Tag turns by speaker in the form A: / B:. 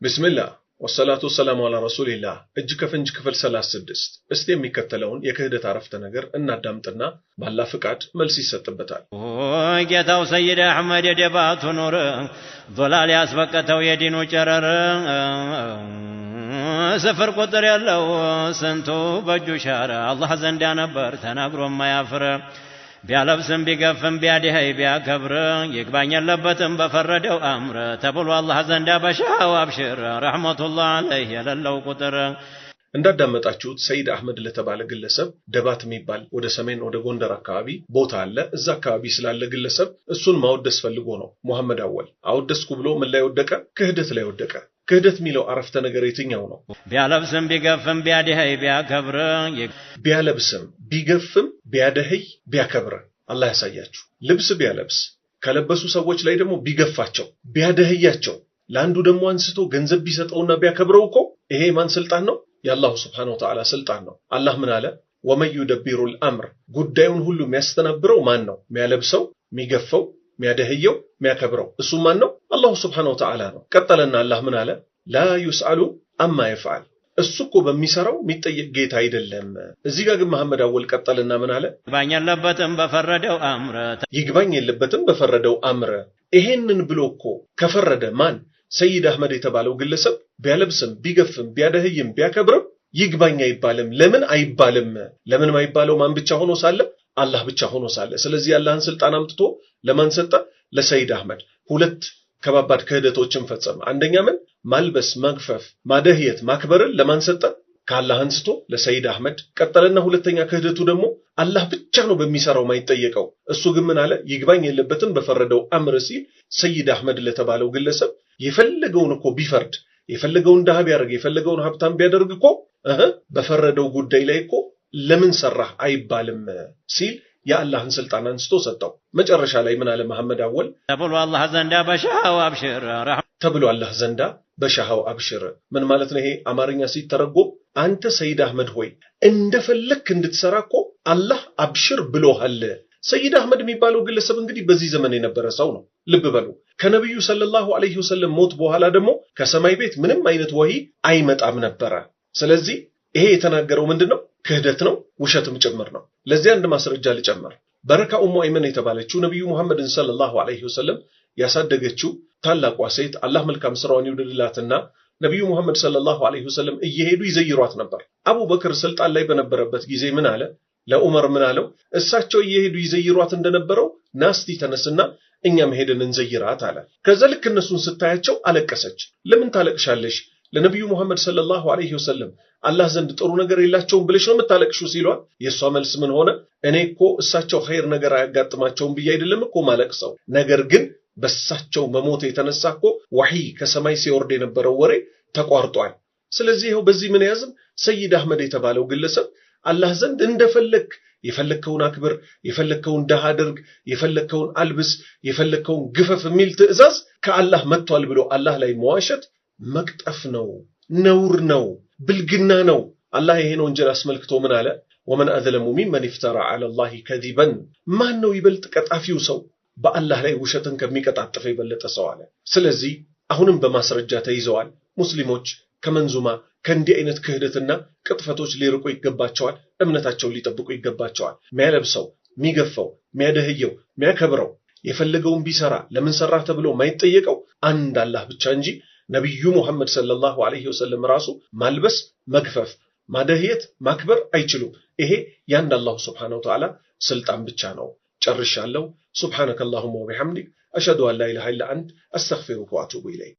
A: ቢስሚላህ ወሰላቱ ወሰላሙ ዐላ ረሱሊላህ። እጅ ከፍንጅ ክፍል 36። እስቲ የሚከተለውን የክህደት አረፍተ ነገር እናዳምጥና ባላህ ፍቃድ መልስ ይሰጥበታል።
B: ጌታው ሰይድ አህመድ የደባቱ ኑር ዶላል ያስበቀተው የዲኑ ጨረር ስፍር ቁጥር ያለው ስንቱ በእጁ ሻረ አላህ ዘንዳ ነበር ተናግሮ ማያፍር ቢያለብስም ቢገፍም ቢያድህይ ቢያከብር ይግባኝ የለበትም በፈረደው አምር ተብሎ አላህ ዘንዳ በሻው አብሽር ረህመቱላህ ዐለይሂ የሌለው ቁጥር።
A: እንዳዳመጣችሁት ሰይድ አህመድ ለተባለ ግለሰብ ደባት የሚባል ወደ ሰሜን ወደ ጎንደር አካባቢ ቦታ አለ። እዛ አካባቢ ስላለ ግለሰብ እሱን ማወደስ ፈልጎ ነው መሐመድ አወል አወደስኩ ብሎ ምን ላይ ወደቀ? ክህደት ላይ ወደቀ። ክህደት የሚለው አረፍተ ነገር የትኛው ነው?
B: ቢያለብስም ቢገፍም ቢያድህይ ቢያከብር
A: ቢያለብስም ቢገፍም ቢያድህይ ቢያከብር። አላህ ያሳያችሁ። ልብስ ቢያለብስ ከለበሱ ሰዎች ላይ ደግሞ ቢገፋቸው ቢያድህያቸው ለአንዱ ደግሞ አንስቶ ገንዘብ ቢሰጠውና ቢያከብረው እኮ ይሄ ማን ስልጣን ነው? የአላሁ ስብሓነሁ ወተዓላ ስልጣን ነው። አላህ ምን አለ? ወመን ዩደቢሩል አምር፣ ጉዳዩን ሁሉ የሚያስተናብረው ማን ነው? የሚያለብሰው፣ የሚገፈው፣ የሚያደህየው፣ የሚያከብረው እሱ ማን ነው? አላሁ ስብሓነሁ ወተዓላ ነው። ቀጠለና አላህ ምን አለ? ላ ዩስአሉ አማ የፍዓል፣ እሱ እኮ በሚሰራው የሚጠየቅ ጌታ አይደለም። እዚህ ጋር ግን መሐመድ አወል ቀጠልና ምን አለ?
B: ይግባኝ የለበትም በፈረደው አምር፣
A: ይግባኝ የለበትም በፈረደው አምር። ይሄንን ብሎ እኮ ከፈረደ ማን? ሰይድ አህመድ የተባለው ግለሰብ ቢያለብስም ቢገፍም ቢያደህይም ቢያከብርም ይግባኝ አይባልም። ለምን አይባልም? ለምን ማይባለው ማን ብቻ ሆኖ ሳለ? አላህ ብቻ ሆኖ ሳለ። ስለዚህ አላህን ስልጣን አምጥቶ ለማን ሰጠ? ለሰይድ አህመድ። ሁለት ከባባድ ክህደቶችን ፈጸመ። አንደኛ ምን? ማልበስ፣ መግፈፍ፣ ማደህየት፣ ማክበርን ለማን ሰጠ? ከአላህ አንስቶ ለሰይድ አህመድ። ቀጠለና ሁለተኛ ክህደቱ ደግሞ አላህ ብቻ ነው በሚሰራው ማይጠየቀው። እሱ ግን ምን አለ? ይግባኝ የለበትም በፈረደው አምር ሲል ሰይድ አህመድ ለተባለው ግለሰብ የፈለገውን እኮ ቢፈርድ የፈለገውን ደሃ ቢያደርግ የፈለገውን ሀብታም ቢያደርግ እኮ በፈረደው ጉዳይ ላይ እኮ ለምን ሰራህ አይባልም ሲል የአላህን ስልጣን አንስቶ ሰጠው። መጨረሻ ላይ ምን አለ መሐመድ አወል?
B: ተብሎ አላህ ዘንዳ በሻው አብሽር፣
A: ተብሎ አላህ ዘንዳ በሻው አብሽር። ምን ማለት ነው ይሄ? አማርኛ ሲተረጎም አንተ ሰይድ አህመድ ሆይ እንደፈለክ እንድትሰራ እኮ አላህ አብሽር ብሎሃል። ሰይድ አህመድ የሚባለው ግለሰብ እንግዲህ በዚህ ዘመን የነበረ ሰው ነው። ልብ በሉ። ከነብዩ ሰለላሁ ዐለይሂ ወሰለም ሞት በኋላ ደግሞ ከሰማይ ቤት ምንም አይነት ወሂ አይመጣም ነበረ። ስለዚህ ይሄ የተናገረው ምንድነው? ክህደት ነው፣ ውሸትም ጭምር ነው። ለዚህ አንድ ማስረጃ ልጨምር። በረካ ኡሙ አይመን የተባለችው ነብዩ መሐመድን ሰለላሁ ዐለይሂ ወሰለም ያሳደገችው ታላቋ ሴት አላህ መልካም ስራዋን ይውደድላትና ነብዩ መሐመድ ሰለላሁ ዐለይሂ ወሰለም እየሄዱ ይዘይሯት ነበር። አቡበክር ስልጣን ላይ በነበረበት ጊዜ ምን አለ? ለዑመር ምን አለው? እሳቸው እየሄዱ ይዘይሯት እንደነበረው ናስቲ ተነስና እኛም ሄደን እንዘይራት አለ። ከዛ ልክ እነሱን ስታያቸው አለቀሰች። ለምን ታለቅሻለሽ? ለነብዩ መሐመድ ሰለላሁ ዐለይሂ ወሰለም አላህ ዘንድ ጥሩ ነገር የላቸውም ብለሽ ነው የምታለቅሹ ሲሏት የሷ መልስ ምን ሆነ? እኔ እኮ እሳቸው ኸይር ነገር አያጋጥማቸውም ብዬ አይደለም እኮ ማለቅሰው፣ ነገር ግን በእሳቸው መሞት የተነሳ እኮ ወህይ ከሰማይ ሲወርድ የነበረው ወሬ ተቋርጧል። ስለዚህ ይኸው በዚህ ምን ያዝም ሰይድ አህመድ የተባለው ግለሰብ አላህ ዘንድ እንደፈለክ የፈለከውን አክብር፣ የፈለከውን ደሃ አድርግ፣ የፈለከውን አልብስ፣ የፈለከውን ግፈፍ የሚል ትዕዛዝ ከአላህ መጥቷል ብሎ አላህ ላይ መዋሸት መቅጠፍ ነው፣ ነውር ነው፣ ብልግና ነው። አላህ ይሄን ወንጀል አስመልክቶ ምን አለ? ወመን አዝለሙ ሚመን ኢፍተራ ዐለላሂ ከዚበን፣ ማን ነው ይበልጥ ቀጣፊው ሰው በአላህ ላይ ውሸትን ከሚቀጣጥፍ የበለጠ ሰው አለ። ስለዚህ አሁንም በማስረጃ ተይዘዋል። ሙስሊሞች ከመንዙማ ከእንዲህ አይነት ክህደትና ቅጥፈቶች ሊርቁ ይገባቸዋል። እምነታቸውን ሊጠብቁ ይገባቸዋል። የሚያለብሰው፣ የሚገፋው፣ የሚያደህየው፣ የሚያከብረው የፈለገውን ቢሰራ ለምን ሰራ ተብሎ ማይጠየቀው አንድ አላህ ብቻ እንጂ ነብዩ ሙሐመድ ሰለላሁ ዐለይሂ ወሰለም ራሱ ማልበስ፣ መግፈፍ፣ ማደህየት፣ ማክበር አይችሉም። ይሄ ያንድ አላሁ ሱብሓነሁ ወተዓላ ስልጣን ብቻ ነው። ጨርሻለሁ። ሱብሓነከ አላሁመ ወቢሐምዲክ አሽሀዱ አን ላ ኢላሃ ኢላ አንተ አስተግፊሩከ ወአቱቡ ኢለይክ።